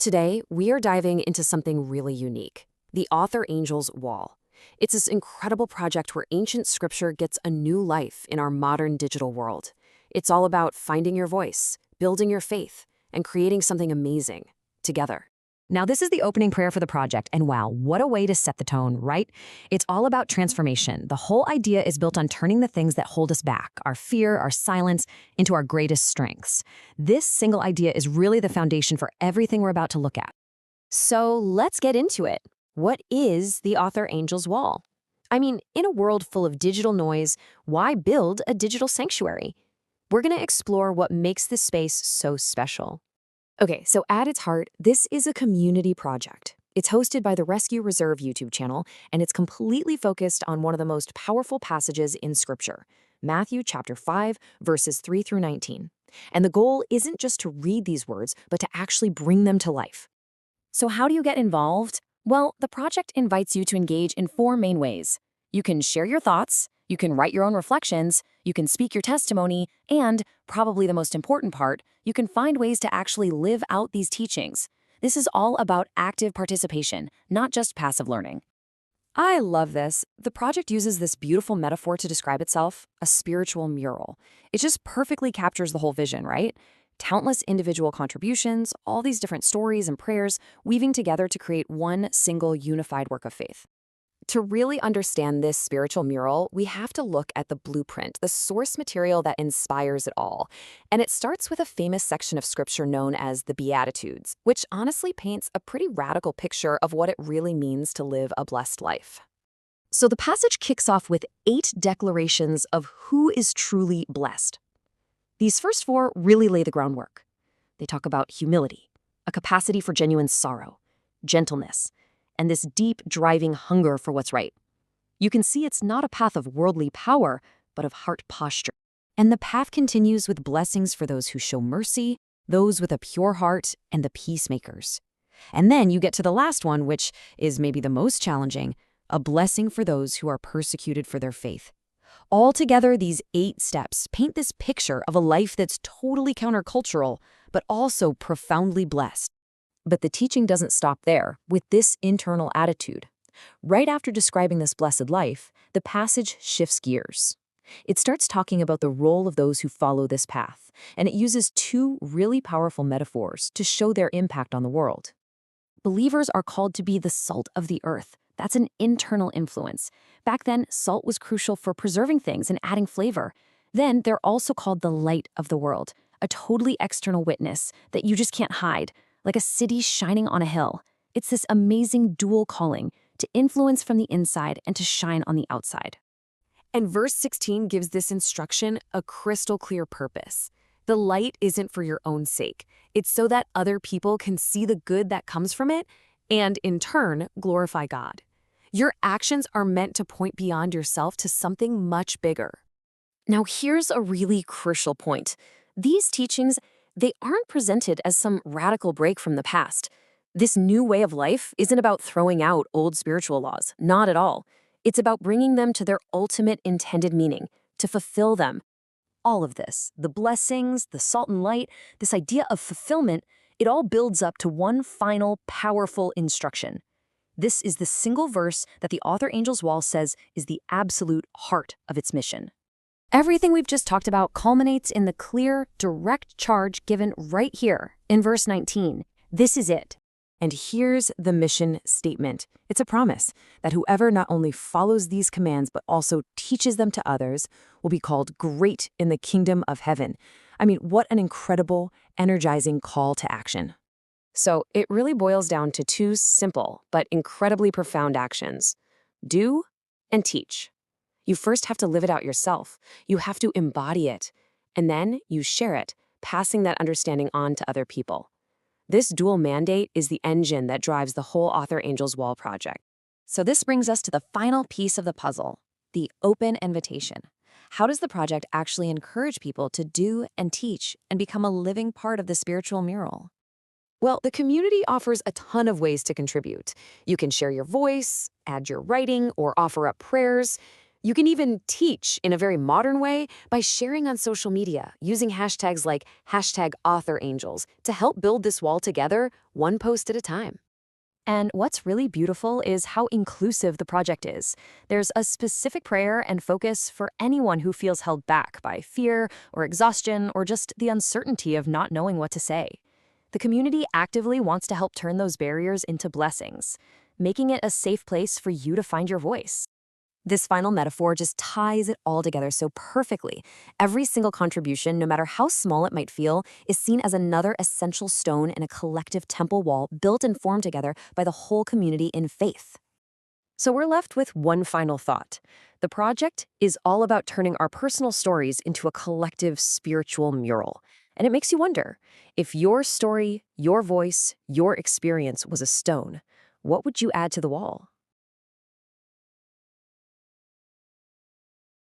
Today, we are diving into something really unique, the Author Angel's Wall. It's this incredible project where ancient scripture gets a new life in our modern digital world. It's all about finding your voice, building your faith, and creating something amazing together. Now, this is the opening prayer for the project, and wow, what a way to set the tone, right? It's all about transformation. The whole idea is built on turning the things that hold us back, our fear, our silence, into our greatest strengths. This single idea is really the foundation for everything we're about to look at. So let's get into it. What is the Author Angel's Wall? I mean, in a world full of digital noise, why build a digital sanctuary? We're going to explore what makes this space so special. Okay, so at its heart, this is a community project. It's hosted by the Rescue Reserve YouTube channel, and it's completely focused on one of the most powerful passages in Scripture, Matthew chapter 5, verses 3 through 19. And the goal isn't just to read these words, but to actually bring them to life. So how do you get involved? Well, the project invites you to engage in 4 main ways. You can share your thoughts, you can write your own reflections, you can speak your testimony, and, probably the most important part, you can find ways to actually live out these teachings. This is all about active participation, not just passive learning. I love this. The project uses this beautiful metaphor to describe itself, a spiritual mural. It just perfectly captures the whole vision, right? Countless individual contributions, all these different stories and prayers, weaving together to create one single unified work of faith. To really understand this spiritual mural, we have to look at the blueprint, the source material that inspires it all. And it starts with a famous section of scripture known as the Beatitudes, which honestly paints a pretty radical picture of what it really means to live a blessed life. So the passage kicks off with 8 declarations of who is truly blessed. These first 4 really lay the groundwork. They talk about humility, a capacity for genuine sorrow, gentleness, and this deep, driving hunger for what's right. You can see it's not a path of worldly power, but of heart posture. And the path continues with blessings for those who show mercy, those with a pure heart, and the peacemakers. And then you get to the last one, which is maybe the most challenging, a blessing for those who are persecuted for their faith. Altogether, these 8 steps paint this picture of a life that's totally countercultural, but also profoundly blessed. But the teaching doesn't stop there with this internal attitude. Right after describing this blessed life, the passage shifts gears. It starts talking about the role of those who follow this path, and it uses 2 really powerful metaphors to show their impact on the world. Believers are called to be the salt of the earth. That's an internal influence. Back then, salt was crucial for preserving things and adding flavor. Then they're also called the light of the world, a totally external witness that you just can't hide, like a city shining on a hill. It's this amazing dual calling to influence from the inside and to shine on the outside. And verse 16 gives this instruction a crystal clear purpose. The light isn't for your own sake. It's so that other people can see the good that comes from it and, in turn, glorify God. Your actions are meant to point beyond yourself to something much bigger. Now, here's a really crucial point. These teachings, they aren't presented as some radical break from the past. This new way of life isn't about throwing out old spiritual laws, not at all. It's about bringing them to their ultimate intended meaning, to fulfill them. All of this, the blessings, the salt and light, this idea of fulfillment, it all builds up to one final, powerful instruction. This is the single verse that the Author Angel's Wall says is the absolute heart of its mission. Everything we've just talked about culminates in the clear, direct charge given right here in verse 19. This is it. And here's the mission statement. It's a promise that whoever not only follows these commands but also teaches them to others will be called great in the kingdom of heaven. I mean, what an incredible, energizing call to action. So it really boils down to 2 simple but incredibly profound actions. Do and teach. You first have to live it out yourself. You have to embody it. And then you share it, passing that understanding on to other people. This dual mandate is the engine that drives the whole Author Angel's Wall project. So this brings us to the final piece of the puzzle, the open invitation. How does the project actually encourage people to do and teach and become a living part of the spiritual mural? Well, the community offers a ton of ways to contribute. You can share your voice, add your writing, or offer up prayers. You can even teach in a very modern way by sharing on social media, using hashtags like #AuthorAngels to help build this wall together, one post at a time. And what's really beautiful is how inclusive the project is. There's a specific prayer and focus for anyone who feels held back by fear or exhaustion or just the uncertainty of not knowing what to say. The community actively wants to help turn those barriers into blessings, making it a safe place for you to find your voice. This final metaphor just ties it all together so perfectly. Every single contribution, no matter how small it might feel, is seen as another essential stone in a collective temple wall built and formed together by the whole community in faith. So we're left with one final thought. The project is all about turning our personal stories into a collective spiritual mural. And it makes you wonder, if your story, your voice, your experience was a stone, what would you add to the wall?